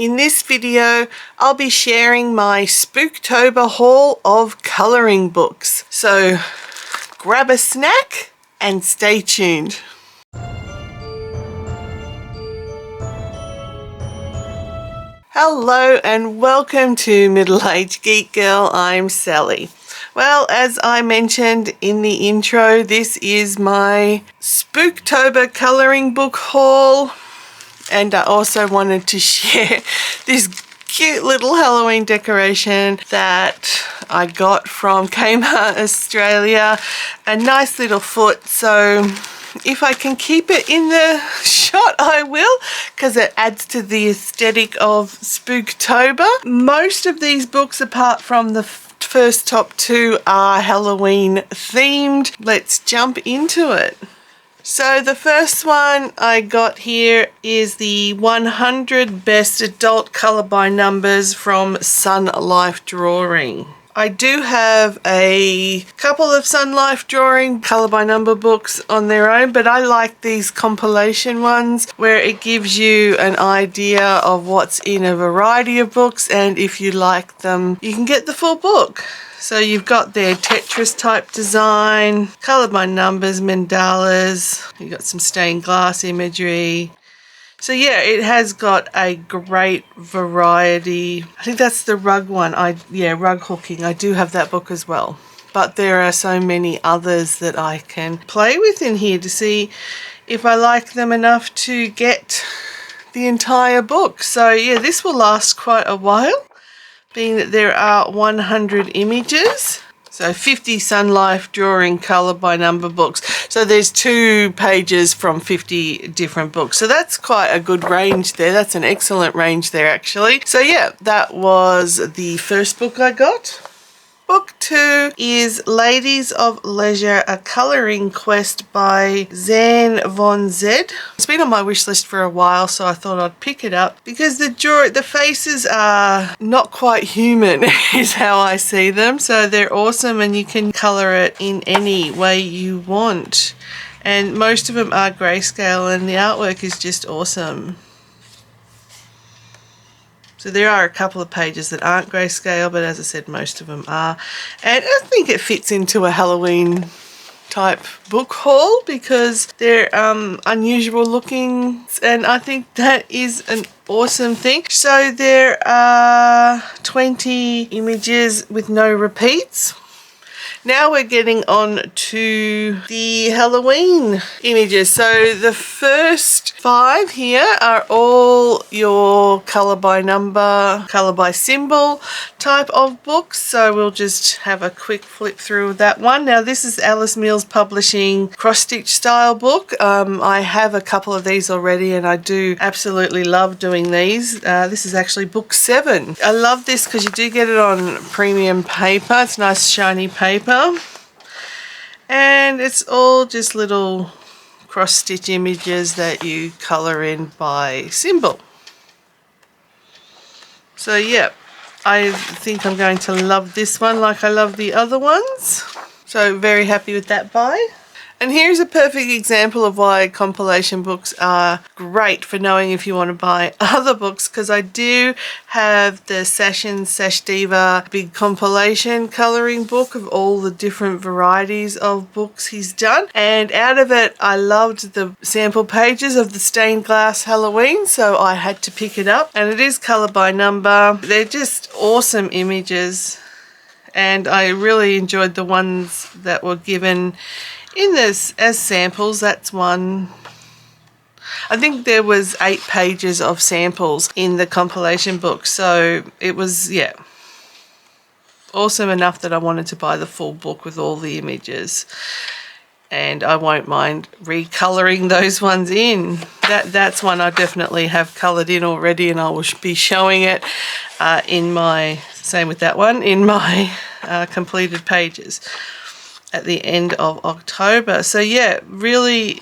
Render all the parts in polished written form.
In this video, I'll be sharing my Spooktober haul of colouring books. So grab a snack and stay tuned. Hello and welcome to Middle-Aged Geek Girl. I'm Sally. Well, as I mentioned in the intro, this is my Spooktober colouring book haul. And I also wanted to share this cute little Halloween decoration that I got from Kmart Australia. A nice little foot, so if I can keep it in the shot I will, because it adds to the aesthetic of Spooktober. Most of these books, apart from the first top two, are Halloween themed. Let's jump into it. So the first one I got here is the 100 Best Adult Colour by Numbers from Sun Life Drawing. I do have a couple of Sun Life Drawing colour by number books on their own, but I like these compilation ones where it gives you an idea of what's in a variety of books, and if you like them, you can get the full book. So you've got their Tetris type design, colour by numbers, mandalas, you've got some stained glass imagery. So yeah, it has got a great variety. I think that's the rug one. Rug hooking. I do have that book as well. But there are so many others that I can play with in here to see if I like them enough to get the entire book. So yeah, this will last quite a while, being that there are 100 images. So 50 Sun Life Drawing colour by number books. So there's 2 pages from 50 different books. So that's quite a good range there. That's an excellent range there actually. So yeah, that was the first book I got. Book 2 is Ladies of Leisure, A Colouring Quest by Zan Von Zed. It's been on my wish list for a while, so I thought I'd pick it up because the faces are not quite human is how I see them. So they're awesome and you can colour it in any way you want. And most of them are grayscale and the artwork is just awesome. So there are a couple of pages that aren't grayscale, but as I said, most of them are. And I think it fits into a Halloween type book haul because they're unusual looking, and I think that is an awesome thing. So there are 20 images with no repeats. Now we're getting on to the Halloween images. So the first 5 here are all your colour by number, colour by symbol type of books. So we'll just have a quick flip through that one. Now this is Alice Mills Publishing cross-stitch style book. I have a couple of these already and I do absolutely love doing these. This is actually book 7. I love this because you do get it on premium paper. It's nice shiny paper. And it's all just little cross-stitch images that you colour in by symbol. So yeah, I think I'm going to love this one like I love the other ones. So very happy with that buy. And here's a perfect example of why compilation books are great for knowing if you want to buy other books, because I do have the Sash Diva big compilation colouring book of all the different varieties of books he's done. And out of it, I loved the sample pages of the stained glass Halloween, so I had to pick it up. And it is colour by number. They're just awesome images. And I really enjoyed the ones that were given in this as samples. That's one. I think there was 8 pages of samples in the compilation book, so it was, yeah, awesome enough that I wanted to buy the full book with all the images. And I won't mind recolouring those ones in. That's one I definitely have coloured in already, and I will be showing it in my, same with that one, in my completed pages at the end of October. So yeah, really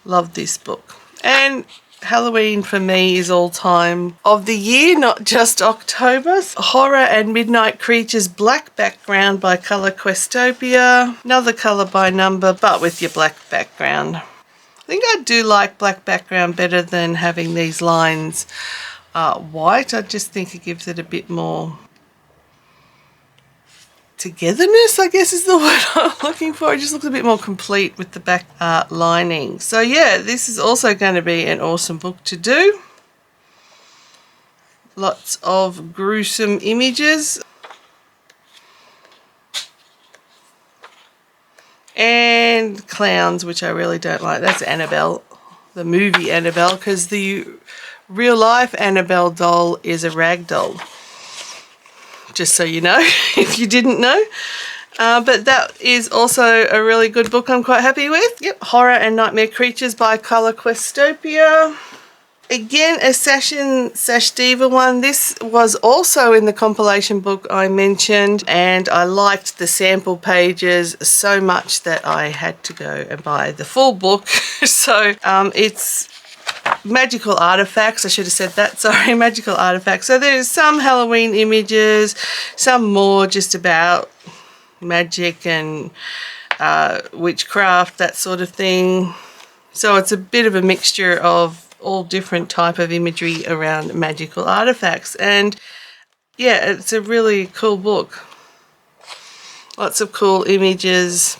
love this book. And Halloween for me is all time of the year, not just October. Horror and Midnight Creatures Black Background by Colour Questopia. Another colour by number, but with your black background. think I do like black background better than having these lines white. I just think it gives it a bit more togetherness, I guess is the word I'm looking for. It just looks a bit more complete with the back lining. So yeah, this is also going to be an awesome book to do. Lots of gruesome images. And clowns, which I really don't like. That's Annabelle, the movie Annabelle, because the real life Annabelle doll is a rag doll. Just so you know, if you didn't know. But that is also a really good book I'm quite happy with. Yep, Horror and Nightmare Creatures by Colour Questopia. Again, a Sash/Diva one. This was also in the compilation book I mentioned, and I liked the sample pages so much that I had to go and buy the full book. So it's magical artifacts. I should have said that, sorry, magical artifacts. So there's some Halloween images, some more just about magic and witchcraft, that sort of thing. So it's a bit of a mixture of all different type of imagery around magical artifacts, and yeah, it's a really cool book. Lots of cool images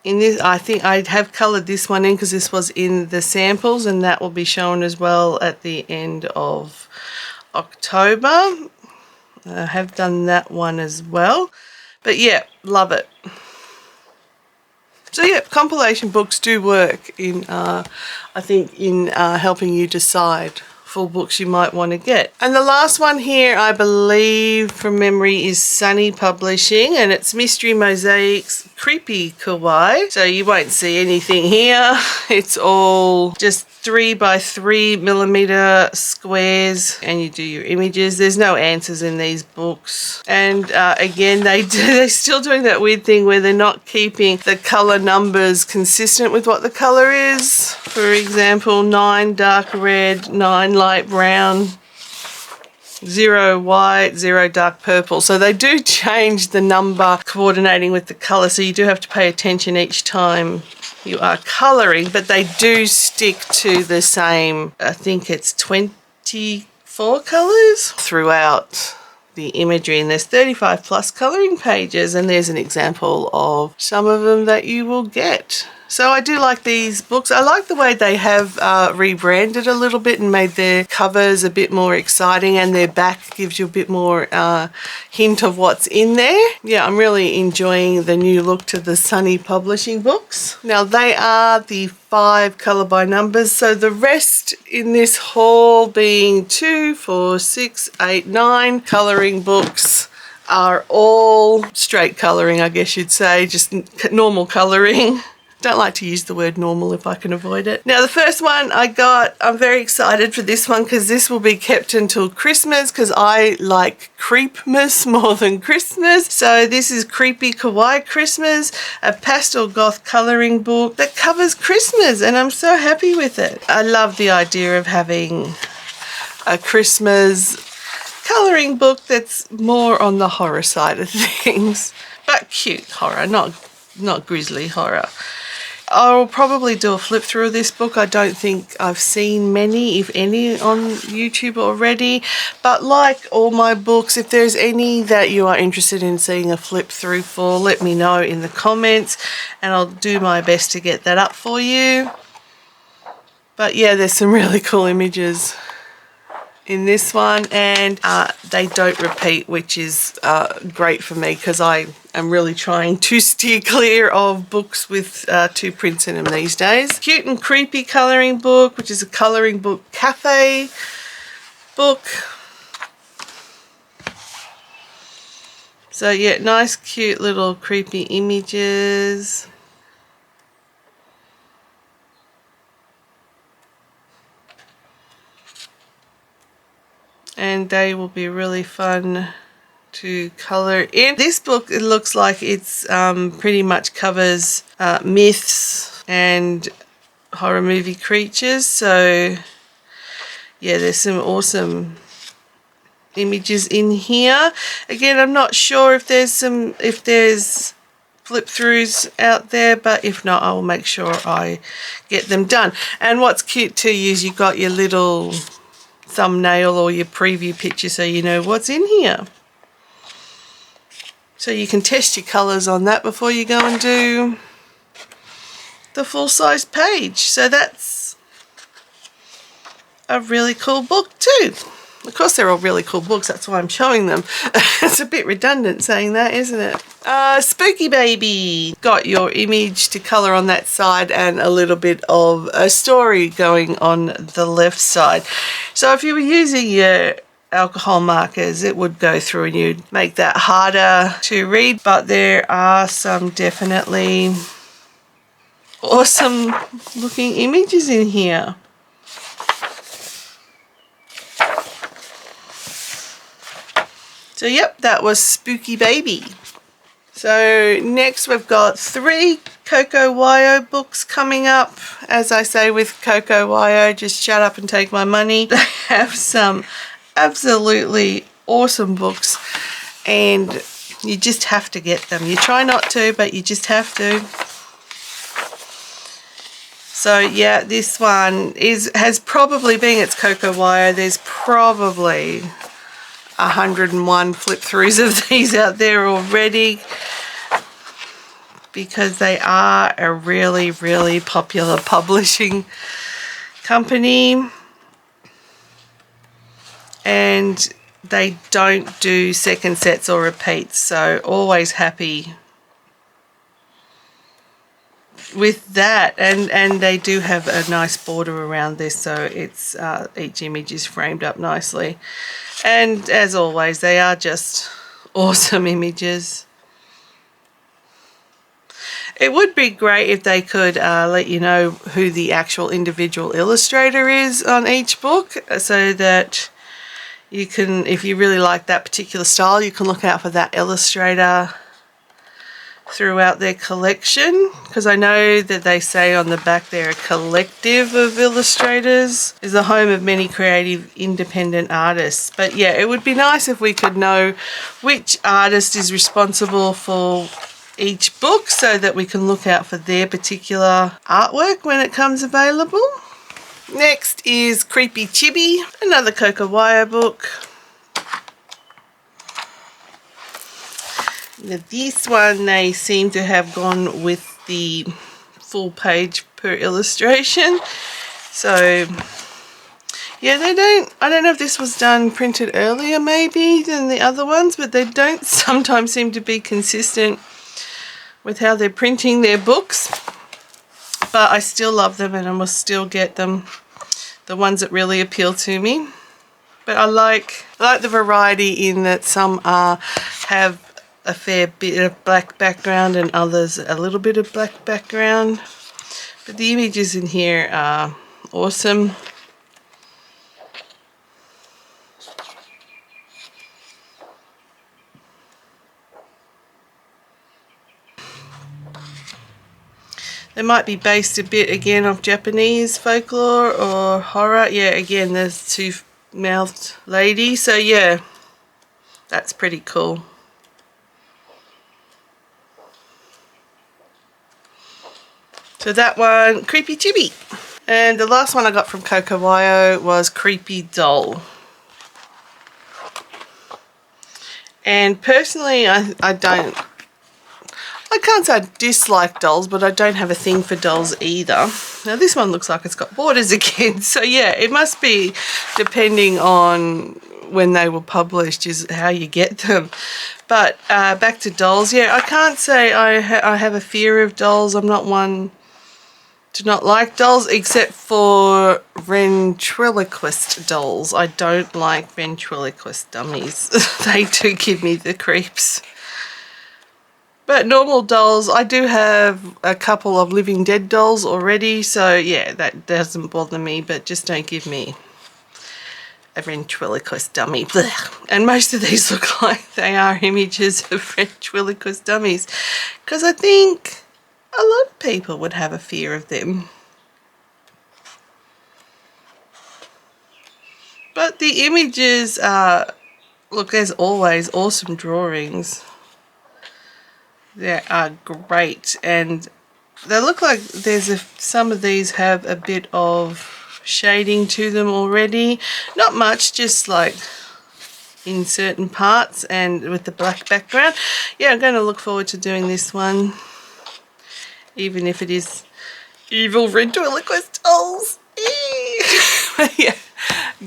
in this. I think I have coloured this one in because this was in the samples, and that will be shown as well at the end of October. I have done that one as well, but yeah, love it. So yeah, compilation books do work in, I think, in helping you decide full books you might want to get. And the last one here, I believe from memory, is Sunny Publishing, and it's Mystery Mosaics Creepy Kawaii. So you won't see anything here. It's all just 3x3mm squares, and you do your images. There's no answers in these books, and again, they're still doing that weird thing where they're not keeping the color numbers consistent with what the color is. For example, 9 dark red, 9 light brown, 0 white, 0 dark purple. So they do change the number coordinating with the color, so you do have to pay attention each time you are colouring, but they do stick to the same, I think it's 24 colours throughout the imagery, and there's 35 plus colouring pages, and there's an example of some of them that you will get. So I do like these books. I like the way they have rebranded a little bit and made their covers a bit more exciting, and their back gives you a bit more hint of what's in there. Yeah, I'm really enjoying the new look to the Sunny Publishing books. Now they are the 5 colour by numbers, so the rest in this haul being 2, 4, 6, 8, 9 colouring books are all straight colouring, I guess you'd say, just normal colouring. Don't like to use the word normal if I can avoid it. Now the first one I got, I'm very excited for this one because this will be kept until Christmas, because I like Creepmas more than Christmas. So this is Creepy Kawaii Christmas, a pastel goth colouring book that covers Christmas, and I'm so happy with it. I love the idea of having a Christmas colouring book that's more on the horror side of things, but cute horror, not grisly horror. I'll probably do a flip through of this book. I don't think I've seen many, if any, on YouTube already. But like all my books, if there's any that you are interested in seeing a flip through for, let me know in the comments, and I'll do my best to get that up for you. But yeah, there's some really cool images in this one, and they don't repeat, which is great for me because I am really trying to steer clear of books with 2 prints in them these days. Cute and Creepy colouring book, which is a colouring book cafe book. So yeah, nice cute little creepy images. And they will be really fun to colour in. This book, it looks like it's pretty much covers myths and horror movie creatures. So yeah, there's some awesome images in here. Again, I'm not sure if there's flip throughs out there, but if not, I will make sure I get them done. And what's cute too is you got your little thumbnail or your preview picture so you know what's in here. So you can test your colours on that before you go and do the full-size page. So that's a really cool book too. Of course they're all really cool books, that's why I'm showing them. It's a bit redundant saying that, isn't it? Spooky Baby. Got your image to colour on that side and a little bit of a story going on the left side. So if you were using your alcohol markers, it would go through and you'd make that harder to read, but there are some definitely awesome looking images in here. So yep, that was Spooky Baby. So next we've got 3 Coco Wyo books coming up. As I say with Coco Wyo, just shut up and take my money. They have some absolutely awesome books and you just have to get them. You try not to, but you just have to. So yeah, this one has probably, being it's Coco Wyo, there's probably 101 flip throughs of these out there already, because they are a really, really popular publishing company and they don't do second sets or repeats, so always happy with that. And they do have a nice border around this, so it's each image is framed up nicely. And as always, they are just awesome images. It would be great if they could let you know who the actual individual illustrator is on each book, so that you can, if you really like that particular style, you can look out for that illustrator throughout their collection, because I know that they say on the back they're a collective of illustrators, is the home of many creative independent artists. But yeah, it would be nice if we could know which artist is responsible for each book so that we can look out for their particular artwork when it comes available. Next is Creepy Chibi, another Coco Wyo book. Now this one, they seem to have gone with the full page per illustration. So yeah, I don't know if this was done printed earlier maybe than the other ones, but they don't sometimes seem to be consistent with how they're printing their books. But I still love them and I must still get them, the ones that really appeal to me. But I like the variety in that some have a fair bit of black background and others a little bit of black background. But the images in here are awesome. They might be based a bit again off Japanese folklore or horror. Yeah, again, there's two-mouthed lady. So yeah, that's pretty cool. So that one, Creepy Chibi. And the last one I got from Coco Wyo was Creepy Doll. And personally, I can't say I dislike dolls, but I don't have a thing for dolls either. Now this one looks like it's got borders again. So yeah, it must be depending on when they were published is how you get them. But back to dolls, yeah, I can't say I have a fear of dolls. I'm not one to not like dolls, except for ventriloquist dolls. I don't like ventriloquist dummies. They do give me the creeps. But normal dolls, I do have a couple of Living Dead dolls already, so yeah, that doesn't bother me, but just don't give me a ventriloquist dummy. Blech. And most of these look like they are images of ventriloquist dummies, because I think a lot of people would have a fear of them. But the images are, look, as always, awesome drawings. They are great, and they look like some of these have a bit of shading to them already. Not much, just like in certain parts and with the black background. Yeah, I'm going to look forward to doing this one, even if it is evil ventriloquist dolls. Yeah,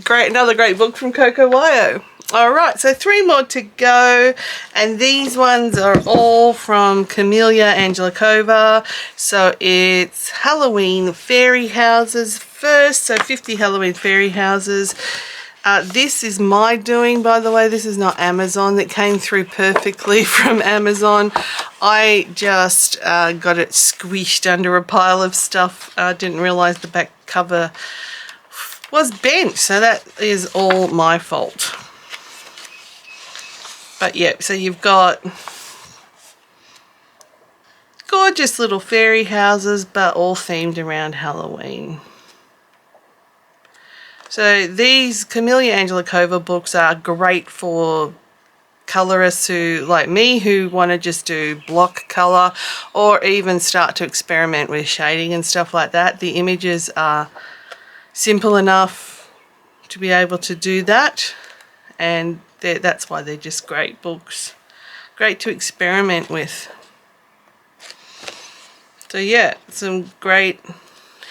great, another great book from Coco Wyo. Alright, so 3 more to go, and these ones are all from Camellia Angelikova. So it's Halloween fairy houses first, so 50 Halloween fairy houses. This is my doing, by the way. This is not Amazon. It came through perfectly from Amazon. I just got it squished under a pile of stuff. I didn't realize the back cover was bent, so that is all my fault. But yeah, so you've got gorgeous little fairy houses, but all themed around Halloween. So these Camellia Angelikova books are great for colorists who, like me, who want to just do block color or even start to experiment with shading and stuff like that. The images are simple enough to be able to do that, and that's why they're just great books. Great to experiment with. So yeah, some great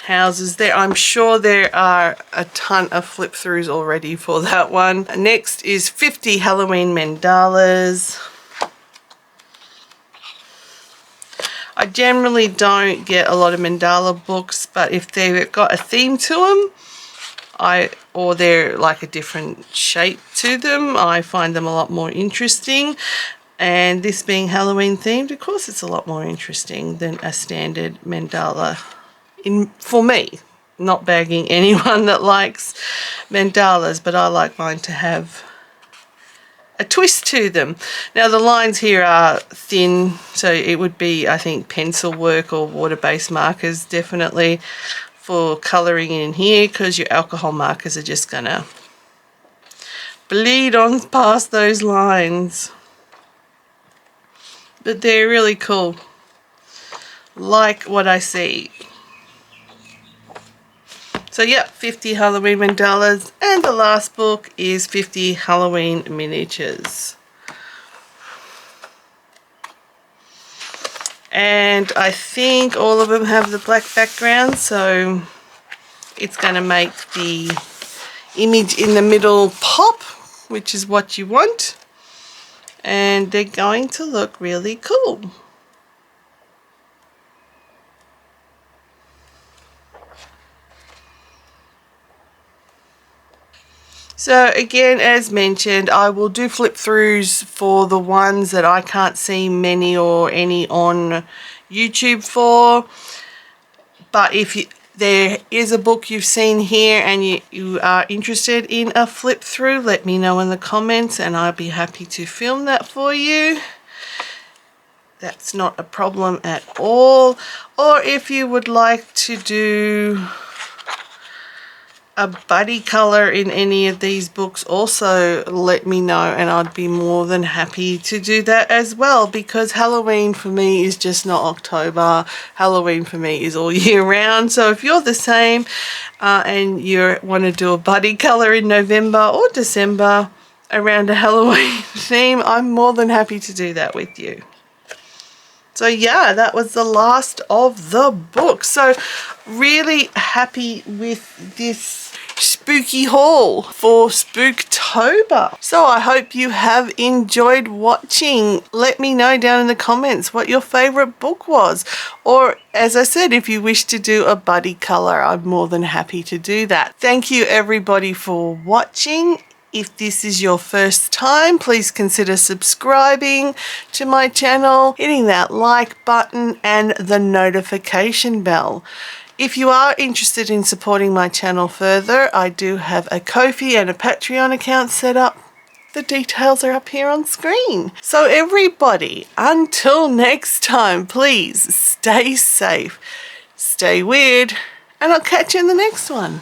houses there. I'm sure there are a ton of flip throughs already for that one. Next is 50 Halloween mandalas. I generally don't get a lot of mandala books, but if they've got a theme to them, or they're like a different shape to them, I find them a lot more interesting. And this being Halloween themed, of course it's a lot more interesting than a standard mandala. For me, not bagging anyone that likes mandalas, but I like mine to have a twist to them. Now the lines here are thin, so it would be, I think, pencil work or water-based markers definitely for colouring in here, because your alcohol markers are just gonna bleed on past those lines. But they're really cool. Like what I see. So yeah, 50 Halloween mandalas, and the last book is 50 Halloween miniatures. And I think all of them have the black background, so it's going to make the image in the middle pop, which is what you want. And they're going to look really cool. So again, as mentioned, I will do flip throughs for the ones that I can't see many or any on YouTube for. But if there is a book you've seen here and you are interested in a flip through, let me know in the comments and I'll be happy to film that for you. That's not a problem at all. Or if you would like to do a buddy color in any of these books, also let me know and I'd be more than happy to do that as well, because Halloween for me is just not October. Halloween for me is all year round. So if you're the same and you want to do a buddy color in November or December around a Halloween theme, I'm more than happy to do that with you. So yeah, that was the last of the book. So really happy with this spooky haul for Spooktober. So I hope you have enjoyed watching. Let me know down in the comments what your favorite book was. Or as I said, if you wish to do a buddy color, I'm more than happy to do that. Thank you everybody for watching. If this is your first time, please consider subscribing to my channel, hitting that like button and the notification bell. If you are interested in supporting my channel further, I do have a Ko-fi and a Patreon account set up. The details are up here on screen. So everybody, until next time, please stay safe, stay weird, and I'll catch you in the next one.